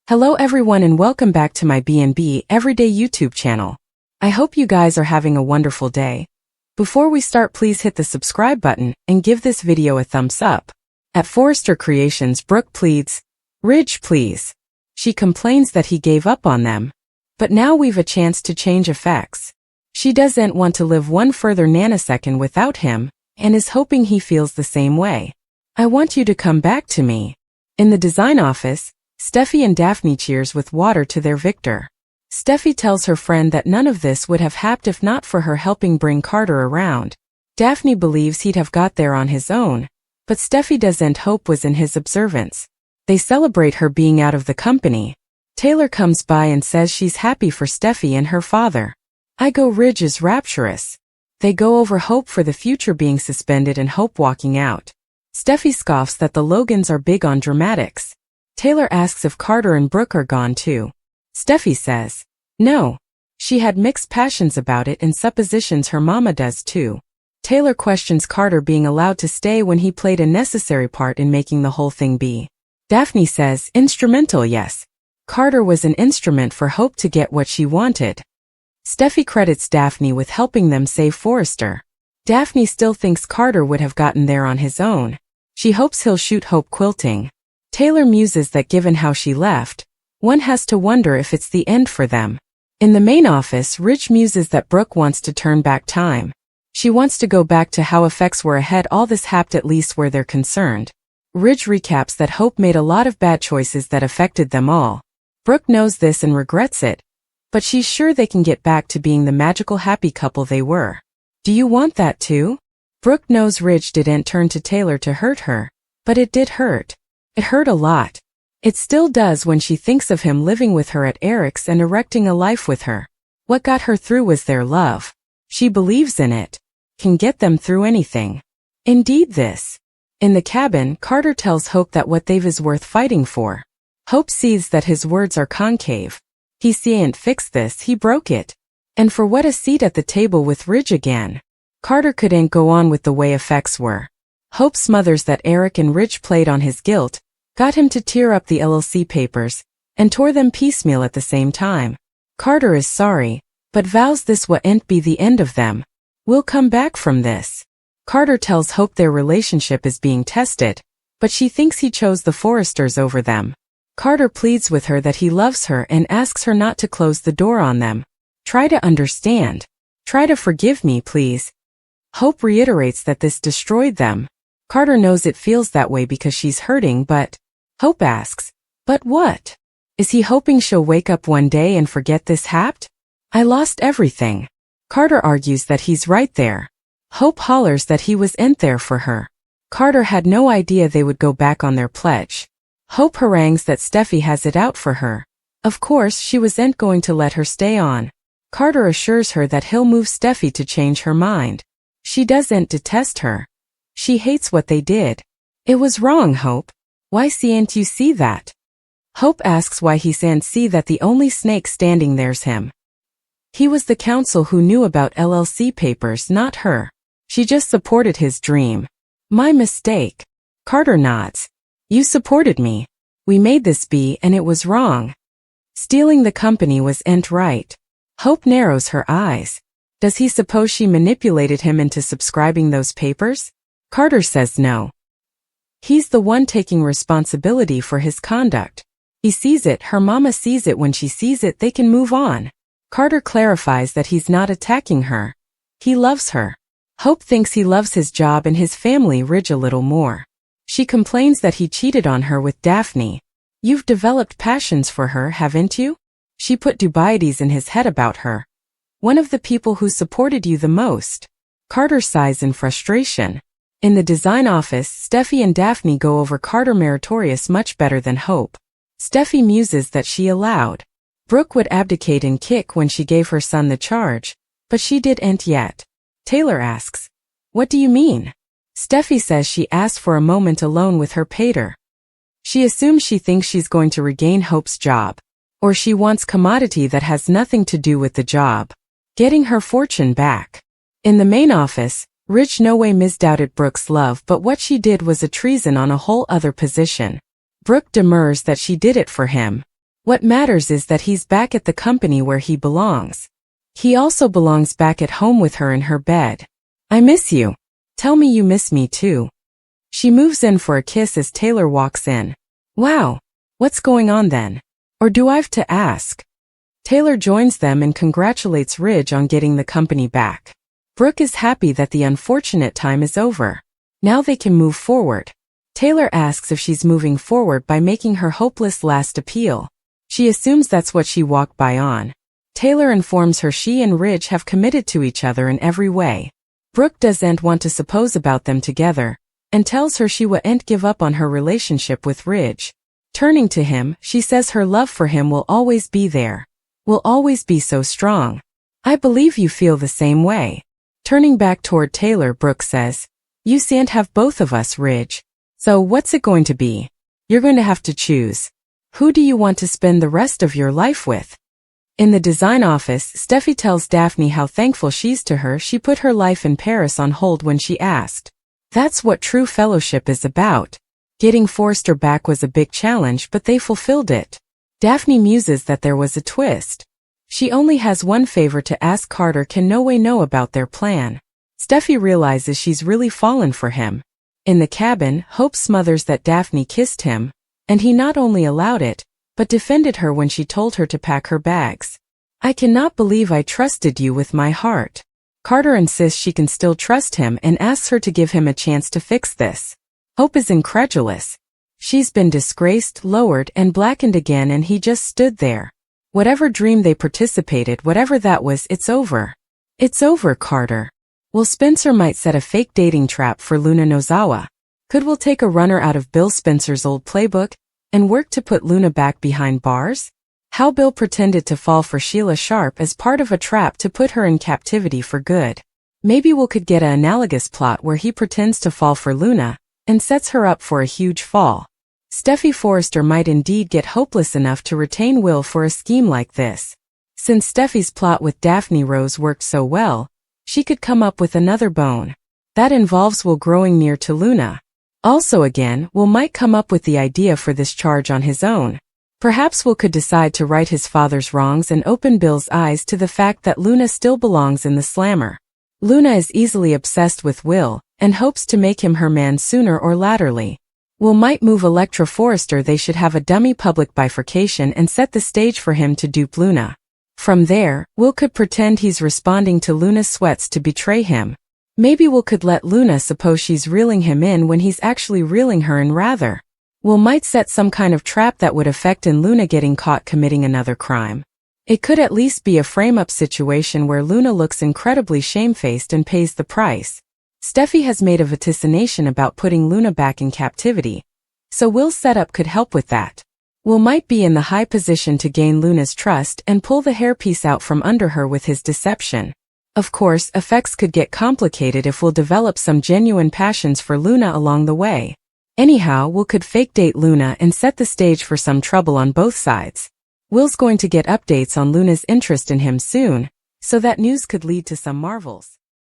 Hello everyone and welcome back to my B&B Everyday YouTube channel. I hope you guys are having a wonderful day. Before we start, please hit the subscribe button and give this video a thumbs up. At Forrester Creations, Brooke pleads, "Ridge, please." She complains that he gave up on them. But now we've a chance to change effects. She doesn't want to live one further nanosecond without him and is hoping he feels the same way. "I want you to come back to me." In the design office, Steffi and Daphne cheers with water to their victor. Steffi tells her friend that none of this would have happened if not for her helping bring Carter around. Daphne believes he'd have got there on his own, but Steffi doesn't hope was in his observance. They celebrate her being out of the company. Taylor comes by and says she's happy for Steffi and her father. Ridge is rapturous. They go over Hope for the future being suspended and Hope walking out. Steffi scoffs that the Logans are big on dramatics. Taylor asks if Carter and Brooke are gone too. Steffi says, no. She had mixed passions about it and suppositions her mama does too. Taylor questions Carter being allowed to stay when he played a necessary part in making the whole thing be. Daphne says, instrumental, yes. Carter was an instrument for Hope to get what she wanted. Steffi credits Daphne with helping them save Forrester. Daphne still thinks Carter would have gotten there on his own. She hopes he'll shoot Hope quilting. Taylor muses that given how she left, one has to wonder if it's the end for them. In the main office, Ridge muses that Brooke wants to turn back time. She wants to go back to how effects were ahead all this happened at least where they're concerned. Ridge recaps that Hope made a lot of bad choices that affected them all. Brooke knows this and regrets it, but she's sure they can get back to being the magical happy couple they were. Do you want that too? Brooke knows Ridge didn't turn to Taylor to hurt her, but it did hurt. It hurt a lot. It still does when she thinks of him living with her at Eric's and erecting a life with her. What got her through was their love. She believes in it. Can get them through anything. Indeed this. In the cabin, Carter tells Hope that what they've is worth fighting for. Hope sees that his words are concave. He can't fix this, he broke it. And for what a seat at the table with Ridge again. Carter couldn't go on with the way effects were. Hope smothers that Eric and Ridge played on his guilt, got him to tear up the LLC papers, and tore them piecemeal at the same time. Carter is sorry, but vows this won't be the end of them. We'll come back from this. Carter tells Hope their relationship is being tested, but she thinks he chose the Forresters over them. Carter pleads with her that he loves her and asks her not to close the door on them. Try to understand. Try to forgive me, please. Hope reiterates that this destroyed them. Carter knows it feels that way because she's hurting, but Hope asks, but what? Is he hoping she'll wake up one day and forget this happened? I lost everything. Carter argues that he's right there. Hope hollers that he wasn't there for her. Carter had no idea they would go back on their pledge. Hope harangues that Steffi has it out for her. Of course she wasn't going to let her stay on. Carter assures her that he'll move Steffi to change her mind. She doesn't detest her. She hates what they did. It was wrong, Hope. Why can't you see that? Hope asks why he can't see that the only snake standing there's him. He was the counsel who knew about LLC papers, not her. She just supported his dream. My mistake. Carter nods. You supported me. We made this be and it was wrong. Stealing the company wasn't right. Hope narrows her eyes. Does he suppose she manipulated him into subscribing those papers? Carter says no. He's the one taking responsibility for his conduct. He sees it, her mama sees it, when she sees it they can move on. Carter clarifies that he's not attacking her. He loves her. Hope thinks he loves his job and his family Ridge a little more. She complains that he cheated on her with Daphne. You've developed passions for her, haven't you? She put dubieties in his head about her. One of the people who supported you the most. Carter sighs in frustration. In the design office, Steffi and Daphne go over Carter meritorious much better than Hope. Steffi muses that she allowed Brooke would abdicate and kick when she gave her son the charge, but she didn't yet. Taylor asks, what do you mean? Steffi says she asked for a moment alone with her pater. She assumes she thinks she's going to regain Hope's job, or she wants commodity that has nothing to do with the job. Getting her fortune back. In the main office, Ridge no way misdoubted Brooke's love, but what she did was a treason on a whole other position. Brooke demurs that she did it for him. What matters is that he's back at the company where he belongs. He also belongs back at home with her in her bed. I miss you. Tell me you miss me too. She moves in for a kiss as Taylor walks in. Wow. What's going on then? Or do I have to ask? Taylor joins them and congratulates Ridge on getting the company back. Brook is happy that the unfortunate time is over. Now they can move forward. Taylor asks if she's moving forward by making her hopeless last appeal. She assumes that's what she walked by on. Taylor informs her she and Ridge have committed to each other in every way. Brook doesn't want to suppose about them together, and tells her she won't give up on her relationship with Ridge. Turning to him, she says her love for him will always be there. Will always be so strong. I believe you feel the same way. Turning back toward Taylor, Brook says, You can't have both of us, Ridge. So what's it going to be? You're going to have to choose. Who do you want to spend the rest of your life with? In the design office, Steffi tells Daphne how thankful she's to her. She put her life in Paris on hold when she asked. That's what true fellowship is about. Getting Forrester back was a big challenge, but they fulfilled it. Daphne muses that there was a twist. She only has one favor to ask. Carter can no way know about their plan. Steffi realizes she's really fallen for him. In the cabin, Hope smothers that Daphne kissed him, and he not only allowed it, but defended her when she told her to pack her bags. I cannot believe I trusted you with my heart. Carter insists she can still trust him and asks her to give him a chance to fix this. Hope is incredulous. She's been disgraced, lowered, and blackened again, and he just stood there. Whatever dream they participated, whatever that was, it's over. It's over, Carter. Well, Spencer might set a fake dating trap for Luna Nozawa. Could Will take a runner out of Bill Spencer's old playbook and work to put Luna back behind bars? How Bill pretended to fall for Sheila Sharp as part of a trap to put her in captivity for good. Maybe Will could get an analogous plot where he pretends to fall for Luna and sets her up for a huge fall. Steffi Forrester might indeed get hopeless enough to retain Will for a scheme like this. Since Steffi's plot with Daphne Rose worked so well, she could come up with another bone. That involves Will growing near to Luna. Also again, Will might come up with the idea for this charge on his own. Perhaps Will could decide to right his father's wrongs and open Bill's eyes to the fact that Luna still belongs in the slammer. Luna is easily obsessed with Will, and hopes to make him her man sooner or laterally. Will might move Elektra Forrester. They should have a dummy public bifurcation and set the stage for him to dupe Luna. From there, Will could pretend he's responding to Luna's sweats to betray him. Maybe Will could let Luna suppose she's reeling him in when he's actually reeling her in rather. Will might set some kind of trap that would affect in Luna getting caught committing another crime. It could at least be a frame-up situation where Luna looks incredibly shamefaced and pays the price. Steffi has made a vaticination about putting Luna back in captivity, so Will's setup could help with that. Will might be in the high position to gain Luna's trust and pull the hairpiece out from under her with his deception. Of course, effects could get complicated if Will develop some genuine passions for Luna along the way. Anyhow, Will could fake date Luna and set the stage for some trouble on both sides. Will's going to get updates on Luna's interest in him soon, so that news could lead to some marvels.